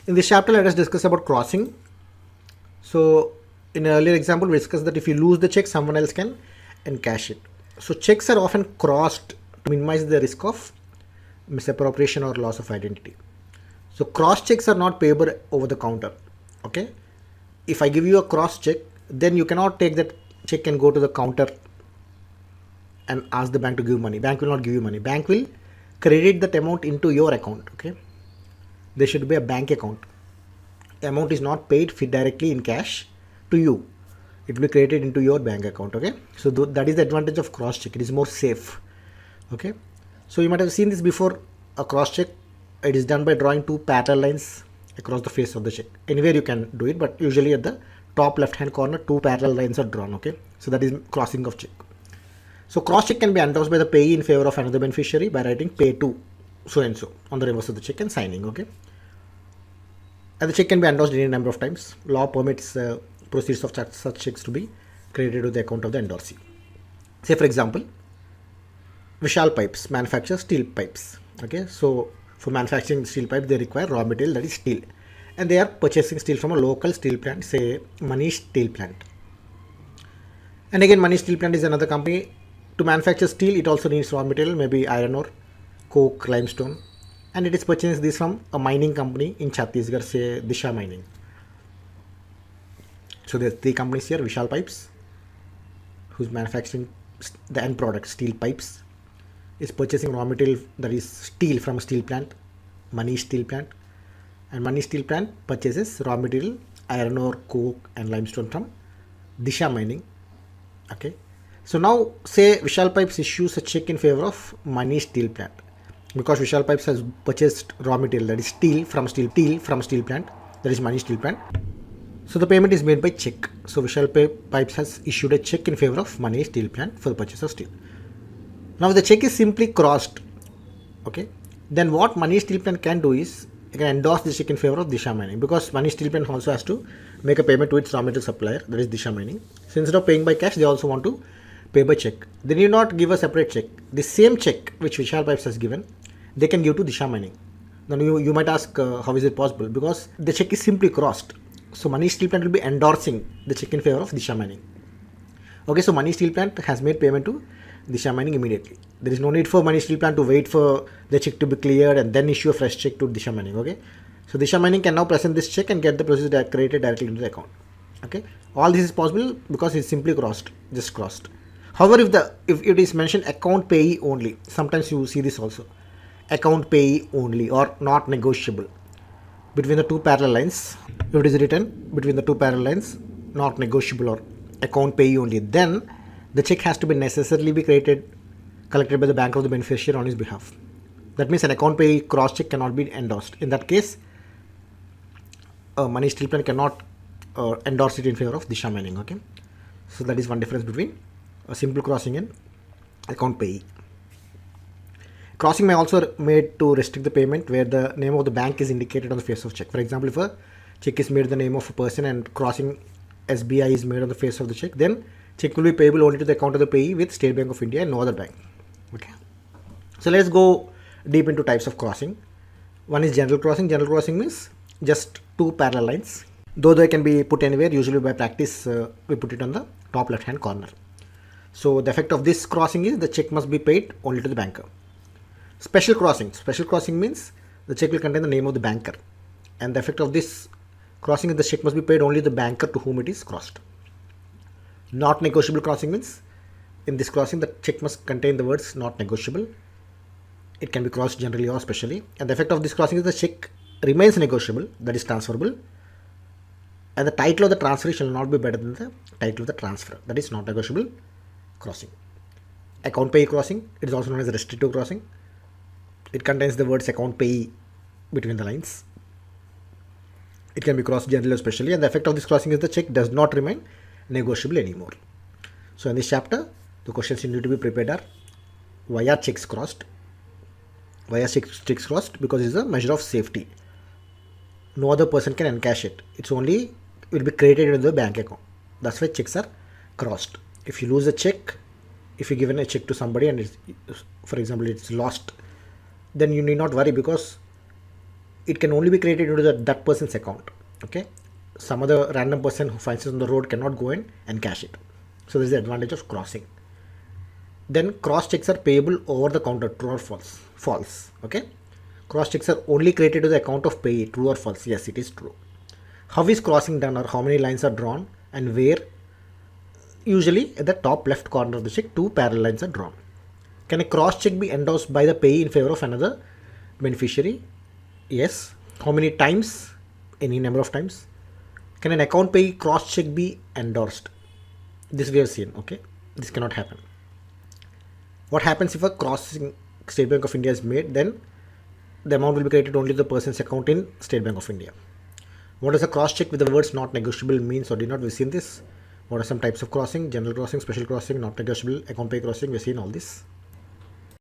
In this chapter, let us discuss about crossing. So, in an earlier example, we discussed that if you lose the check, someone else can encash it. So, checks are often crossed to minimize the risk of misappropriation or loss of identity. So, cross checks are not payable over the counter. Okay, if I give you a cross check, then you cannot take that check and go to the counter and ask the bank to give money. Bank will not give you money. Bank will credit that amount into your account. Okay, there should be a bank account. Amount is not paid directly in cash to you. It will be created into your bank account. Okay, so that is the advantage of cross check. It is more safe. Okay, so you might have seen this before. A cross check, it is done by drawing two parallel lines across the face of the check. Anywhere you can do it, but usually at the top left hand corner, two parallel lines are drawn. Okay, so that is crossing of check. So cross check can be endorsed by the payee in favor of another beneficiary by writing pay to so and so on the reverse of the check and signing. Okay, and the check can be endorsed any number of times. Law permits proceeds of such checks to be credited to the account of the endorsee. Say for example, Vishal Pipes manufactures steel pipes. Okay, so for manufacturing steel pipe, they require raw material, that is steel, and they are purchasing steel from a local steel plant, say Manish Steel Plant. And again, Manish Steel Plant is another company. To manufacture steel, it also needs raw material, maybe iron ore, coke, limestone, and it is purchasing this from a mining company in Chhattisgarh, say Disha Mining. So there are three companies here: Vishal Pipes, who's manufacturing the end product, steel pipes, is purchasing raw material, that is steel, from a steel plant, Manish Steel Plant, and Manish Steel Plant purchases raw material, iron ore, coke, and limestone from Disha Mining. Okay, so now say Vishal Pipes issues a check in favor of Manish Steel Plant, because Vishal Pipes has purchased raw material, that is steel from steel plant, that is Manish Steel Plant. So the payment is made by check. So Vishal Pipes has issued a check in favor of Manish Steel Plant for the purchase of steel. Now the check is simply crossed. Okay, then what Manish Steel Plant can do is it can endorse the check in favor of Disha Mining, because Manish Steel Plant also has to make a payment to its raw material supplier, that is Disha Mining. So instead of paying by cash, they also want to pay by check. They need not give a separate check. The same check which Vishal Pipes has given, they can give to Disha Mining. Now you might ask, how is it possible? Because the check is simply crossed. So Manish Steel Plant will be endorsing the check in favor of Disha Mining. Okay, so Manish Steel Plant has made payment to Disha Mining immediately. There is no need for Manish Steel Plant to wait for the check to be cleared and then issue a fresh check to Disha Mining. Okay, so Disha Mining can now present this check and get the process credited directly into the account. Okay, all this is possible because it's simply crossed, just crossed. However, if it is mentioned account payee only, sometimes you see this also, account payee only or not negotiable. Between the two parallel lines, if it is written between the two parallel lines, not negotiable or account payee only, then the check has to be necessarily be collected by the bank of the beneficiary on his behalf. That means an account payee cross check cannot be endorsed. In that case, Manish Steel Plant cannot endorse it in favor of Disha Mining. Okay, so that is one difference between a simple crossing and account payee. Crossing may also made to restrict the payment where the name of the bank is indicated on the face of check. For example, if a check is made in the name of a person and crossing SBI is made on the face of the check, then check will be payable only to the account of the payee with State Bank of India and no other bank. Okay, so let's go deep into types of crossing. One is general crossing. General crossing means just two parallel lines, though they can be put anywhere. Usually by practice, we put it on the top left hand corner. So the effect of this crossing is the check must be paid only to the banker. Special crossing. Special crossing means the check will contain the name of the banker, and the effect of this crossing is the check must be paid only to the banker to whom it is crossed. Not negotiable crossing means in this crossing the check must contain the words not negotiable. It can be crossed generally or specially, and the effect of this crossing is the check remains negotiable, that is transferable, and the title of the transfer shall not be better than the title of the transfer, that is not negotiable crossing. Account payee crossing, it is also known as restrictive crossing. It contains the words account payee between the lines. It can be crossed generally or specially, and the effect of this crossing is the check does not remain negotiable anymore. So in this chapter, the questions you need to be prepared are: why are checks crossed? Why are checks crossed? Because it's a measure of safety. No other person can encash it. It's only will be created in the bank account. That's why checks are crossed. If you lose a check, if you given a check to somebody and it's, for example, it's lost, then you need not worry, because it can only be created into that person's account. Okay, some other random person who finds it on the road cannot go in and cash it. So this is the advantage of crossing. Then cross checks are payable over the counter, true or false? False. Okay, cross checks are only created to the account of payee, true or false? Yes, it is true. How is crossing done, or how many lines are drawn, and where? Usually at the top left corner of the check, two parallel lines are drawn. Can a cross check be endorsed by the payee in favor of another beneficiary? Yes. How many times? Any number of times. Can an account payee cross check be endorsed? This we have seen. Okay, this cannot happen. What happens if a crossing State Bank of India is made? Then the amount will be credited only to the person's account in State Bank of India. What does a cross check with the words not negotiable means or did not? We've seen this. What are some types of crossing? General crossing, special crossing, not negotiable, account pay crossing. We've seen all this.